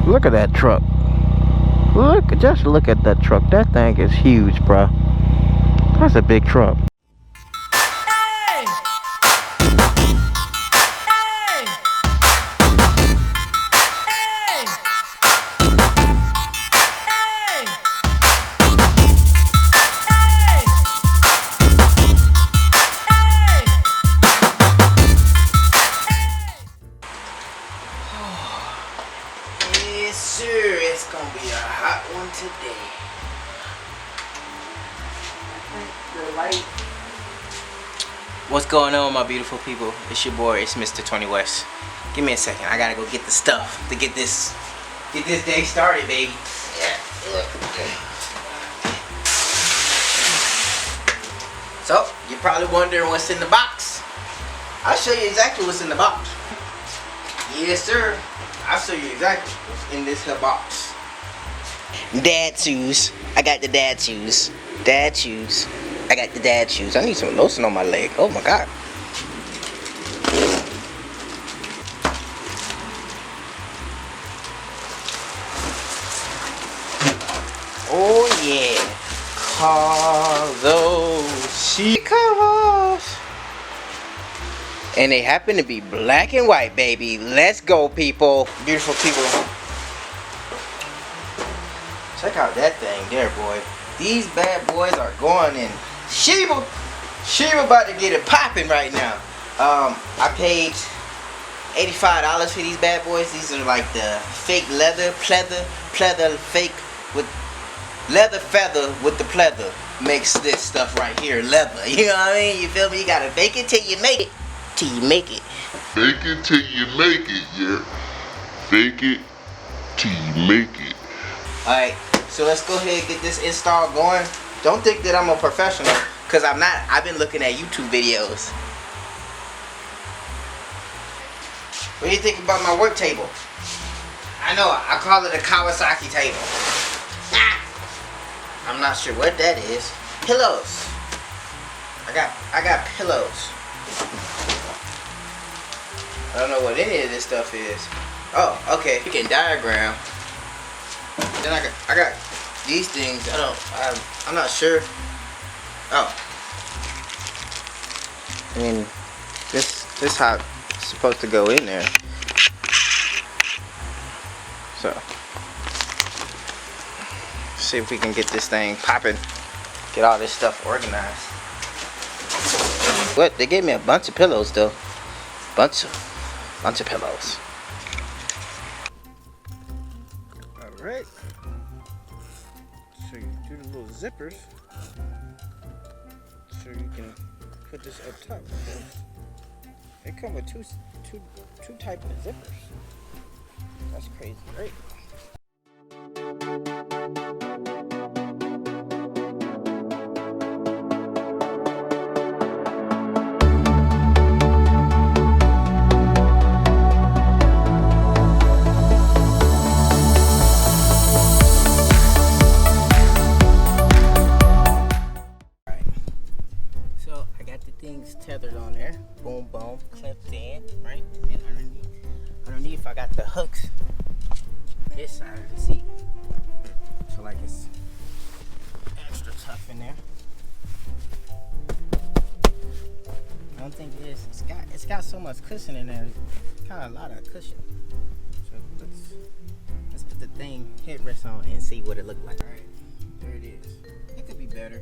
Look at that truck. Just look at that truck. That thing is huge, bro. That's a big truck. Yes, sir. It's gonna be a hot one today. What's going on, my beautiful people? It's your boy. It's Mr. 20 West. Give me a second. I gotta go get the stuff to get this day started, baby. Yeah. So you're probably wondering what's in the box. I'll show you exactly what's in the box. Yes, sir. I'll show you exactly what's in this here box. Dad shoes. I got the dad shoes. Dad shoes. I got the dad shoes. I need some lotion on my leg. Oh my god. Oh yeah. Those sheet covers. And they happen to be black and white, baby. Let's go, people. Beautiful people. Check out that thing there, boy. These bad boys are going in. Sheba about to get it popping right now. I paid $85 for these bad boys. These are like the fake leather fake with leather feather with the pleather makes this stuff right here leather. You know what I mean? You feel me? You gotta fake it till you make it. Till you make it. Fake it till you make it, yeah. Fake it till you make it. Alright, so let's go ahead and get this install going. Don't think that I'm a professional, because I'm not. I've been looking at YouTube videos. What do you think about my work table? I know, I call it a Kawasaki table. I'm not sure what that is. Pillows. I got pillows. I don't know what any of this stuff is. Oh, okay. You can diagram. Then I got these things. I'm not sure. Oh. I mean, this how it's supposed to go in there. So, see if we can get this thing popping. Get all this stuff organized. What? They gave me a bunch of pillows though. Bunch of pillows. Alright. So you do the little zippers. So you can put this up top. They come with two types of zippers. That's crazy, right? Things tethered on there, boom boom, clipped in, right? And underneath I got the hooks this side of the seat, so like it's extra tough in there. I don't think it is. It's got so much cushion in there. It's kind of a lot of cushion. So let's put the thing headrest on and see what it looked like. All right, there it is. It could be better.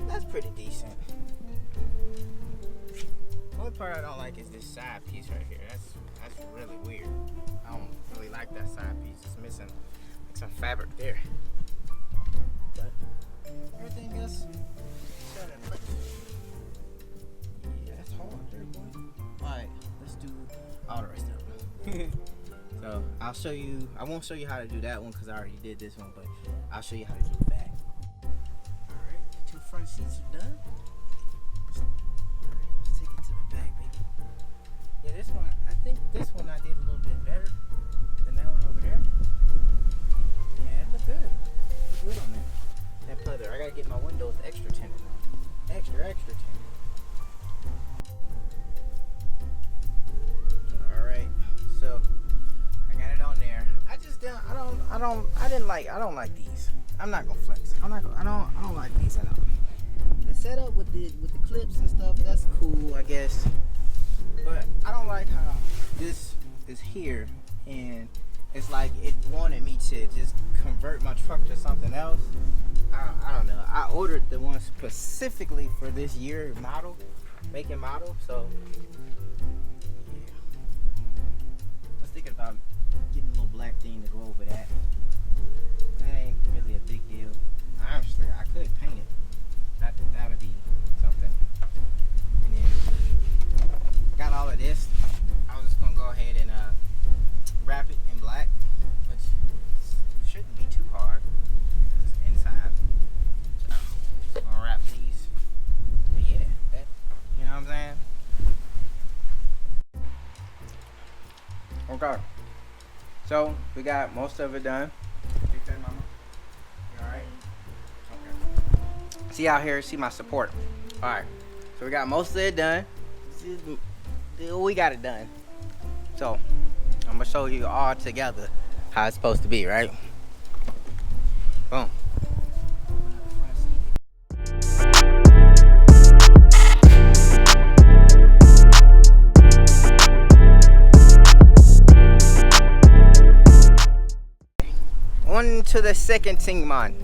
That's pretty decent. The only part I don't like is this side piece right here. That's really weird. I don't really like that side piece. It's missing like some fabric there. But everything else is set in place. Yeah, that's hard there, boy. Alright, let's do all the rest of it. So I'll show you. I won't show you how to do that one because I already did this one, but I'll show you how to do the back. Front seats are done. Let's take it to the back, baby. Yeah, this one, I think this one I did a little bit better than that one over there. Yeah, it looked good. It looked good on there. That pleather, I gotta get my windows extra tinted now. Extra tinted. Alright, so I got it on I don't like these. I'm not gonna flex. I don't like these at all. The setup with the clips and stuff, that's cool, I guess. But I don't like how this is here and it's like it wanted me to just convert my truck to something else. I don't know. I ordered the one specifically for this year model, make and model. So yeah, I was thinking about getting a little black thing to go over that. That ain't really a big deal. Honestly, I could paint it. That would be something. And then got all of this. I was just gonna go ahead and wrap it in black, which shouldn't be too hard because it's inside. So I'm gonna wrap these. But yeah, that, you know what I'm saying? Okay. So we got most of it done. Take that, mama. You alright? Okay. See out here, see my support. Alright. So we got most of it done. We got it done. So I'm gonna show you all together how it's supposed to be, right? Boom. On to the second thing, man.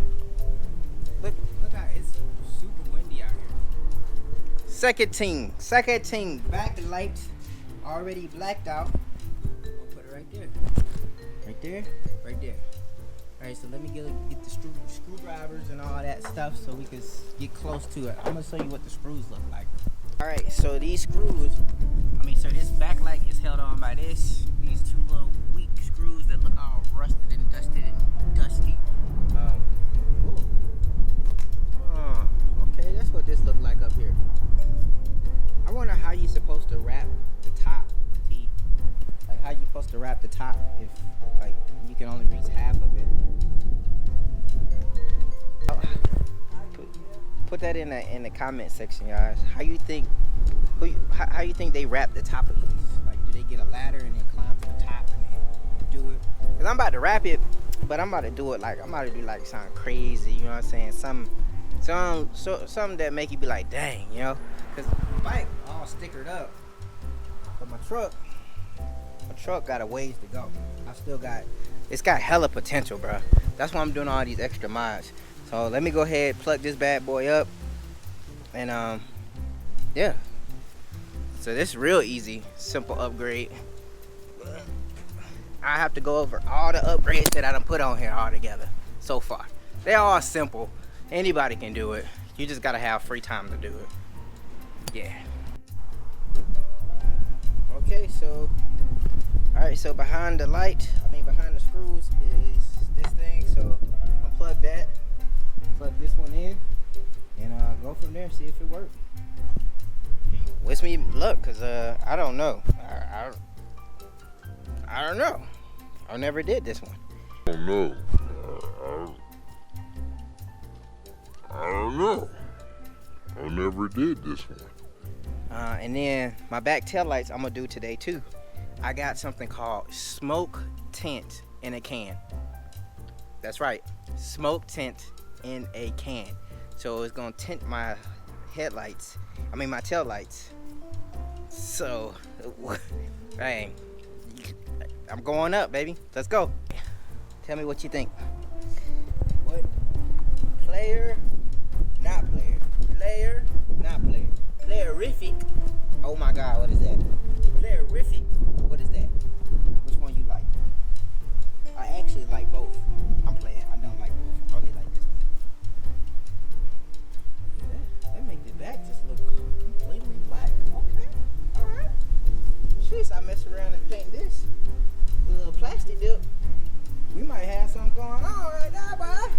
Look how it's super windy out here. Second thing, back lights already blacked out. I'll put it right there. Right there, right there. Alright, so let me get the screwdrivers and all that stuff so we can get close to it. I'm gonna show you what the screws look like. Alright, so these screws, so this backlight is held on by these two little weak screws that look all rusted and dusty. Okay, that's what this looked like up here. I wonder how you're supposed to wrap the top, T. Like how you supposed to wrap the top if like you can only reach half of it. Put that in the comment section, guys. How you think they wrap the top of these? Like, do they get a ladder and then climb to the top and then do it? Cause I'm about to wrap it, but I'm about to do it like I'm about to do like something crazy. You know what I'm saying? Something that make you be like, dang, you know? Cause the bike all stickered up, but my truck got a ways to go. It's got hella potential, bro. That's why I'm doing all these extra mods. So let me go ahead, plug this bad boy up, and yeah. So this is real easy, simple upgrade. I have to go over all the upgrades that I done put on here all together so far. They're all simple. Anybody can do it. You just gotta have free time to do it. Yeah. Okay, so alright, so behind the screws is this thing. So unplug that, plug this one in, and go from there and see if it works. Wish me luck, cause I don't know. I don't know. I never did this one. I don't know. I don't know. I never did this one. And then my back tail lights I'm gonna do today too. I got something called smoke tint in a can. That's right, smoke tint in a can. So it's gonna tint my headlights. My tail lights. So, dang, I'm going up, baby. Let's go. Tell me what you think. What? Player, not player. Player, not player. Playerific. Oh my God, what is that? Playerific. What is that? Which one you like? I actually like both. I'm playing. I don't like both. I only like this one. Yeah, that makes the back just look completely black. Okay. Alright. Jeez, I mess around and paint this with a little plastic dip. We might have something going on right now, boy.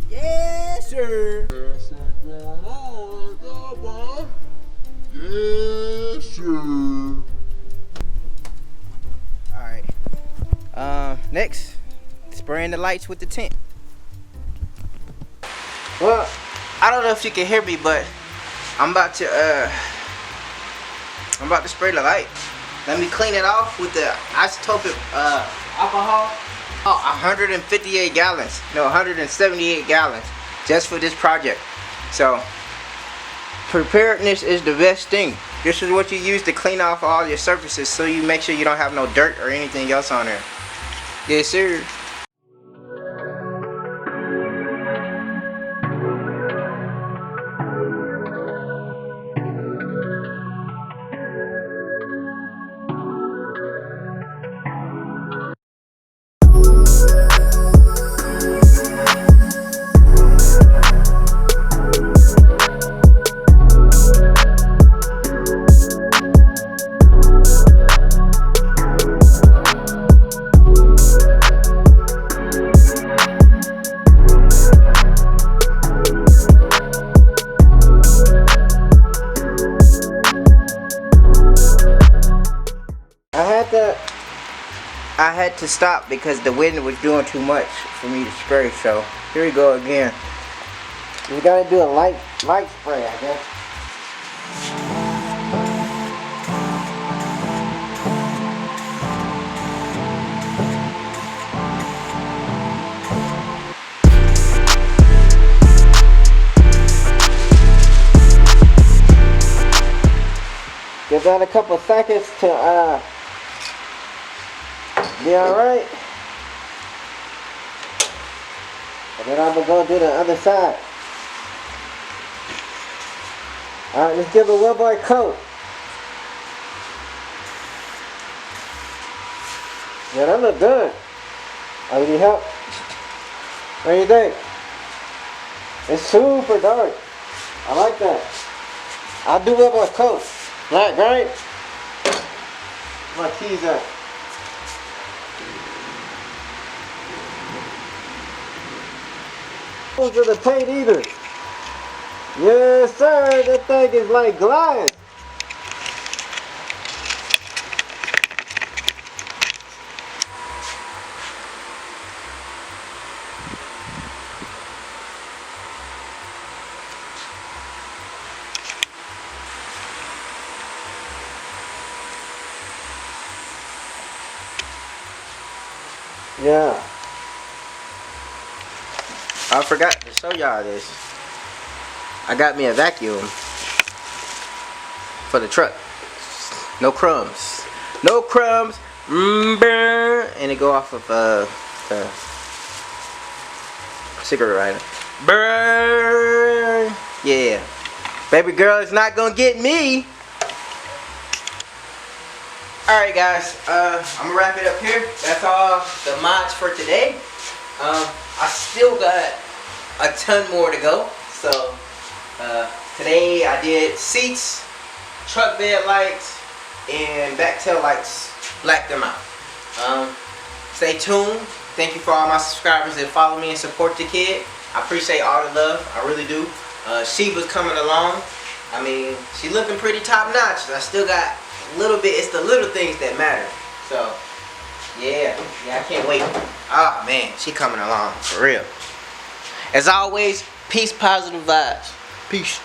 Yes, sir. There's something going on right now, boy. Yes, sir. Alright. Next, spraying the lights with the tint. Well, I don't know if you can hear me, but I'm about to spray the light. Let me clean it off with the isotopic alcohol. Oh, 158 gallons. No, 178 gallons just for this project. So preparedness is the best thing. This is what you use to clean off all your surfaces, so you make sure you don't have no dirt or anything else on there. Yes, sir. I had to stop because the wind was doing too much for me to spray. So here we go again. We gotta do a light spray, I guess. Give that a couple seconds to be alright. And then I'm gonna go do the other side. Alright, let's give it one more coat. Yeah, that look good. I need help. What do you think? It's super dark. I like that. I'll do one more coat. Black, right? My keys at? To the paint either. Yes, sir. That thing is like glass. Yeah. I forgot to show y'all this. I got me a vacuum for the truck. No crumbs. No crumbs. And it go off of the cigarette lighter. Burn. Yeah. Baby girl is not gonna get me. Alright guys, I'm gonna wrap it up here. That's all the mods for today. I still got a ton more to go. So today I did seats, truck bed lights, and back tail lights. Blacked them out. Stay tuned. Thank you for all my subscribers that follow me and support the kid. I appreciate all the love. I really do. Sheba's coming along. I mean, she looking pretty top notch. I still got a little bit. It's the little things that matter. So yeah, I can't wait. Oh man, she coming along for real. As always, peace, positive vibes. Peace.